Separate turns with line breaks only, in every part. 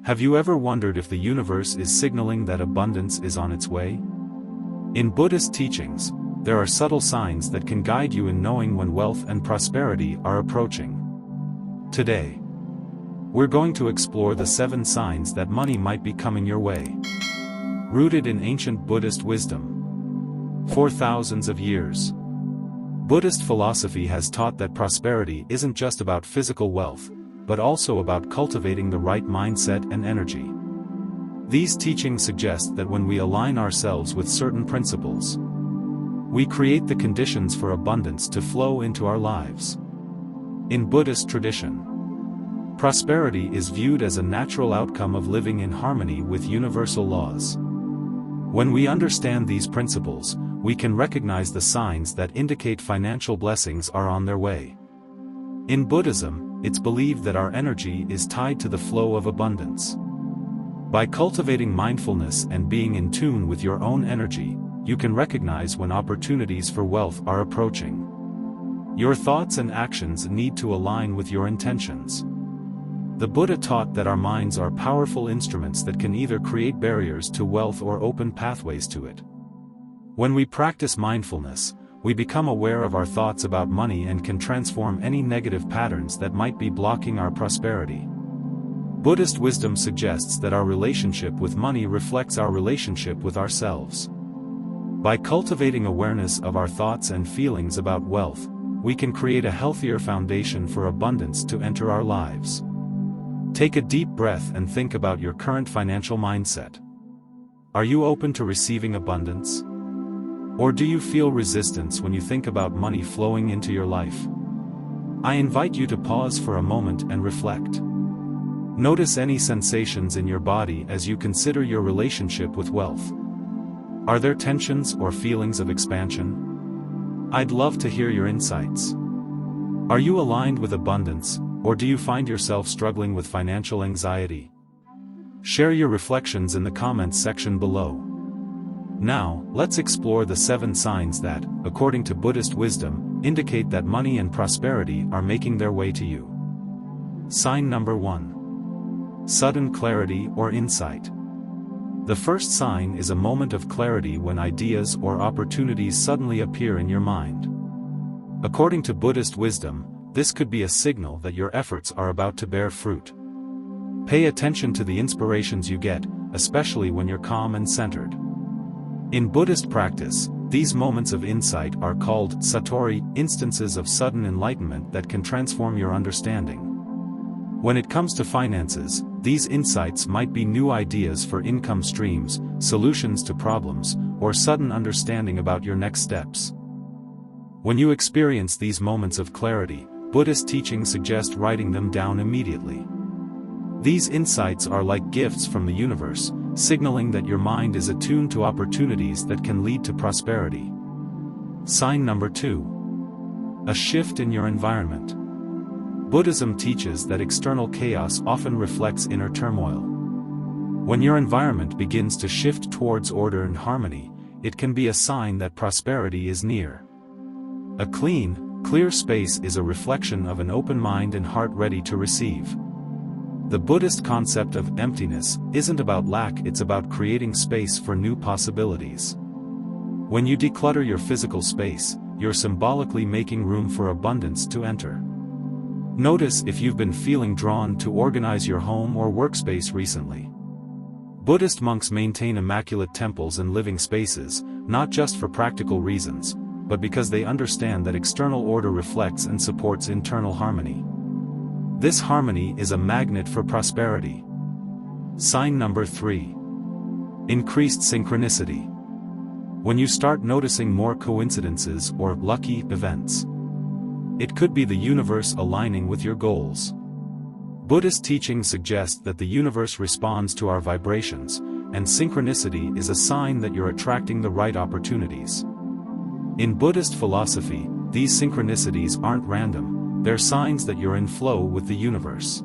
Have you ever wondered if the universe is signaling that abundance is on its way? In Buddhist teachings, there are subtle signs that can guide you in knowing when wealth and prosperity are approaching. Today, we're going to explore the 7 signs that money might be coming your way. Rooted in ancient Buddhist wisdom. For thousands of years, Buddhist philosophy has taught that prosperity isn't just about physical wealth, but also about cultivating the right mindset and energy. These teachings suggest that when we align ourselves with certain principles, we create the conditions for abundance to flow into our lives. In Buddhist tradition, prosperity is viewed as a natural outcome of living in harmony with universal laws. When we understand these principles, we can recognize the signs that indicate financial blessings are on their way. In Buddhism, it's believed that our energy is tied to the flow of abundance. By cultivating mindfulness and being in tune with your own energy, you can recognize when opportunities for wealth are approaching. Your thoughts and actions need to align with your intentions. The Buddha taught that our minds are powerful instruments that can either create barriers to wealth or open pathways to it. When we practice mindfulness, we become aware of our thoughts about money and can transform any negative patterns that might be blocking our prosperity. Buddhist wisdom suggests that our relationship with money reflects our relationship with ourselves. By cultivating awareness of our thoughts and feelings about wealth, we can create a healthier foundation for abundance to enter our lives. Take a deep breath and think about your current financial mindset. Are you open to receiving abundance? Or do you feel resistance when you think about money flowing into your life? I invite you to pause for a moment and reflect. Notice any sensations in your body as you consider your relationship with wealth. Are there tensions or feelings of expansion? I'd love to hear your insights. Are you aligned with abundance, or do you find yourself struggling with financial anxiety? Share your reflections in the comments section below. Now, let's explore the 7 signs that, according to Buddhist wisdom, indicate that money and prosperity are making their way to you. Sign number 1. Sudden clarity or insight. The first sign is a moment of clarity when ideas or opportunities suddenly appear in your mind. According to Buddhist wisdom, this could be a signal that your efforts are about to bear fruit. Pay attention to the inspirations you get, especially when you're calm and centered. In Buddhist practice, these moments of insight are called satori, instances of sudden enlightenment that can transform your understanding. When it comes to finances, these insights might be new ideas for income streams, solutions to problems, or sudden understanding about your next steps. When you experience these moments of clarity, Buddhist teachings suggest writing them down immediately. These insights are like gifts from the universe, signaling that your mind is attuned to opportunities that can lead to prosperity. Sign number 2. A shift in your environment. Buddhism teaches that external chaos often reflects inner turmoil. When your environment begins to shift towards order and harmony, it can be a sign that prosperity is near. A clean, clear space is a reflection of an open mind and heart ready to receive. The Buddhist concept of emptiness isn't about lack, it's about creating space for new possibilities. When you declutter your physical space, you're symbolically making room for abundance to enter. Notice if you've been feeling drawn to organize your home or workspace recently. Buddhist monks maintain immaculate temples and living spaces, not just for practical reasons, but because they understand that external order reflects and supports internal harmony. This harmony is a magnet for prosperity. Sign number 3. Increased synchronicity. When you start noticing more coincidences or lucky events, it could be the universe aligning with your goals. Buddhist teachings suggest that the universe responds to our vibrations, and synchronicity is a sign that you're attracting the right opportunities. In Buddhist philosophy, these synchronicities aren't random. They're signs that you're in flow with the universe.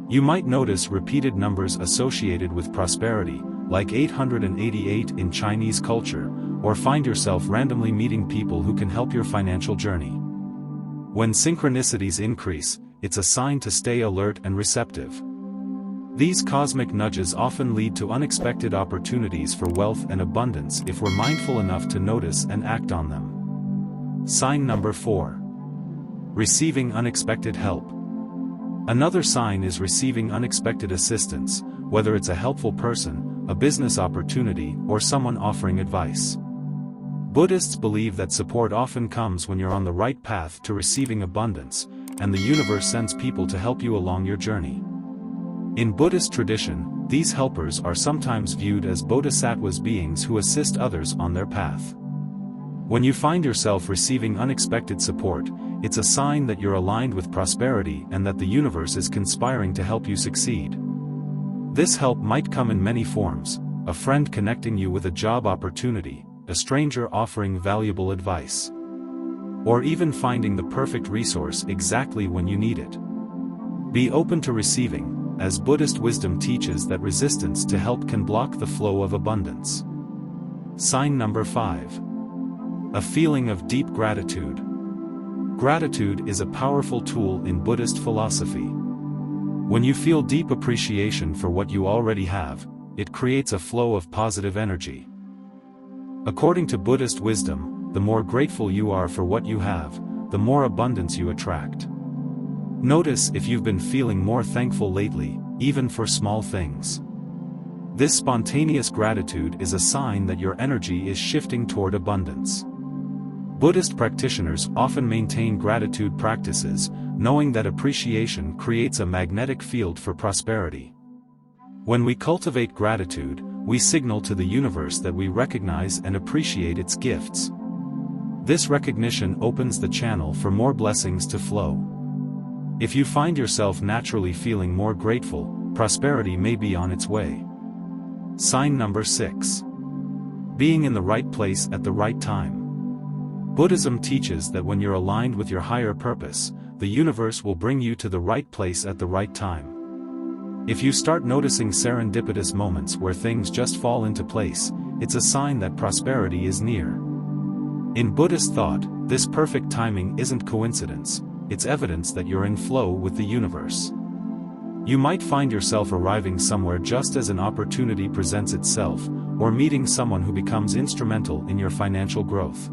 You might notice repeated numbers associated with prosperity, like 888 in Chinese culture, or find yourself randomly meeting people who can help your financial journey. When synchronicities increase, it's a sign to stay alert and receptive. These cosmic nudges often lead to unexpected opportunities for wealth and abundance if we're mindful enough to notice and act on them. Sign number 4. Receiving unexpected help. Another sign is receiving unexpected assistance, whether it's a helpful person, a business opportunity, or someone offering advice. Buddhists believe that support often comes when you're on the right path to receiving abundance, and the universe sends people to help you along your journey. In Buddhist tradition, these helpers are sometimes viewed as bodhisattvas, beings who assist others on their path. When you find yourself receiving unexpected support, it's a sign that you're aligned with prosperity and that the universe is conspiring to help you succeed. This help might come in many forms: a friend connecting you with a job opportunity, a stranger offering valuable advice, or even finding the perfect resource exactly when you need it. Be open to receiving, as Buddhist wisdom teaches that resistance to help can block the flow of abundance. Sign number 5. A feeling of deep gratitude. Gratitude is a powerful tool in Buddhist philosophy. When you feel deep appreciation for what you already have, it creates a flow of positive energy. According to Buddhist wisdom, the more grateful you are for what you have, the more abundance you attract. Notice if you've been feeling more thankful lately, even for small things. This spontaneous gratitude is a sign that your energy is shifting toward abundance. Buddhist practitioners often maintain gratitude practices, knowing that appreciation creates a magnetic field for prosperity. When we cultivate gratitude, we signal to the universe that we recognize and appreciate its gifts. This recognition opens the channel for more blessings to flow. If you find yourself naturally feeling more grateful, prosperity may be on its way. Sign number 6. Being in the right place at the right time. Buddhism teaches that when you're aligned with your higher purpose, the universe will bring you to the right place at the right time. If you start noticing serendipitous moments where things just fall into place, it's a sign that prosperity is near. In Buddhist thought, this perfect timing isn't coincidence, it's evidence that you're in flow with the universe. You might find yourself arriving somewhere just as an opportunity presents itself, or meeting someone who becomes instrumental in your financial growth.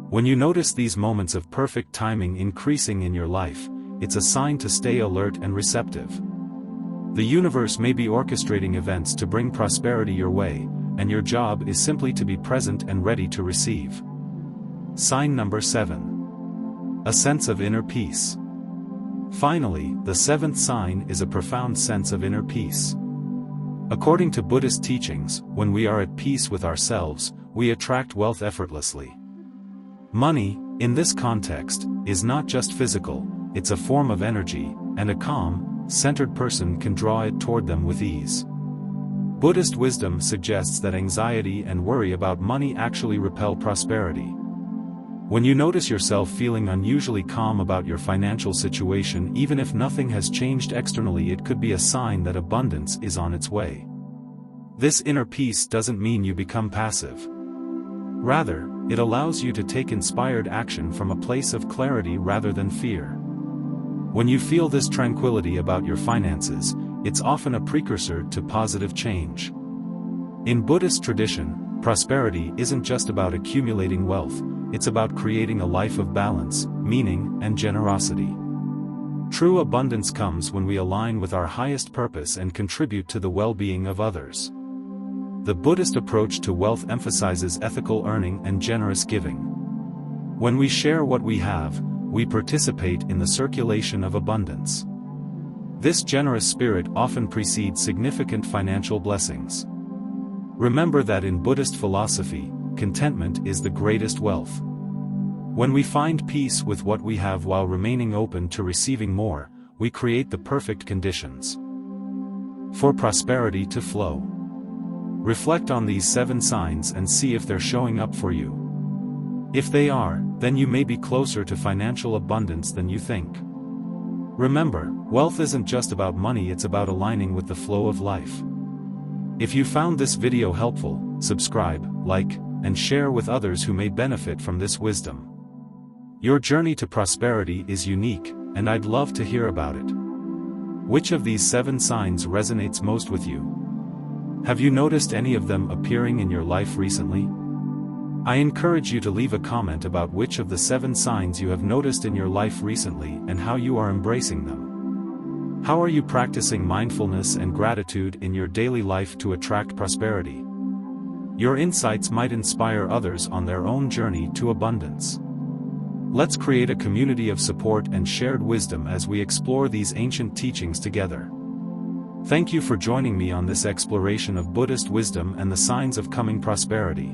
When you notice these moments of perfect timing increasing in your life, it's a sign to stay alert and receptive. The universe may be orchestrating events to bring prosperity your way, and your job is simply to be present and ready to receive. Sign number 7. A sense of inner peace. Finally, the 7th sign is a profound sense of inner peace. According to Buddhist teachings, when we are at peace with ourselves, we attract wealth effortlessly. Money, in this context, is not just physical, it's a form of energy, and a calm, centered person can draw it toward them with ease. Buddhist wisdom suggests that anxiety and worry about money actually repel prosperity. When you notice yourself feeling unusually calm about your financial situation, even if nothing has changed externally, it could be a sign that abundance is on its way. This inner peace doesn't mean you become passive. Rather, it allows you to take inspired action from a place of clarity rather than fear. When you feel this tranquility about your finances, it's often a precursor to positive change. In Buddhist tradition, prosperity isn't just about accumulating wealth, it's about creating a life of balance, meaning, and generosity. True abundance comes when we align with our highest purpose and contribute to the well-being of others. The Buddhist approach to wealth emphasizes ethical earning and generous giving. When we share what we have, we participate in the circulation of abundance. This generous spirit often precedes significant financial blessings. Remember that in Buddhist philosophy, contentment is the greatest wealth. When we find peace with what we have while remaining open to receiving more, we create the perfect conditions for prosperity to flow. Reflect on these 7 signs and see if they're showing up for you. If they are, then you may be closer to financial abundance than you think. Remember, wealth isn't just about money, it's about aligning with the flow of life. If you found this video helpful, subscribe, like, and share with others who may benefit from this wisdom. Your journey to prosperity is unique, and I'd love to hear about it. Which of these 7 signs resonates most with you? Have you noticed any of them appearing in your life recently? I encourage you to leave a comment about which of the 7 signs you have noticed in your life recently and how you are embracing them. How are you practicing mindfulness and gratitude in your daily life to attract prosperity? Your insights might inspire others on their own journey to abundance. Let's create a community of support and shared wisdom as we explore these ancient teachings together. Thank you for joining me on this exploration of Buddhist wisdom and the signs of coming prosperity.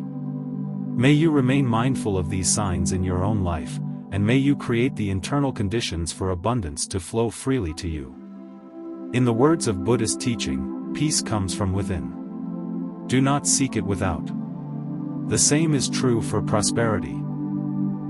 May you remain mindful of these signs in your own life, and may you create the internal conditions for abundance to flow freely to you. In the words of Buddhist teaching, peace comes from within. Do not seek it without. The same is true for prosperity.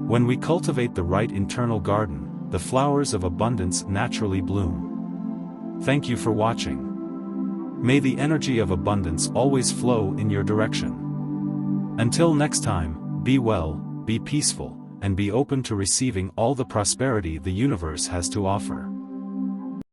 When we cultivate the right internal garden, the flowers of abundance naturally bloom. Thank you for watching. May the energy of abundance always flow in your direction. Until next time, be well, be peaceful, and be open to receiving all the prosperity the universe has to offer.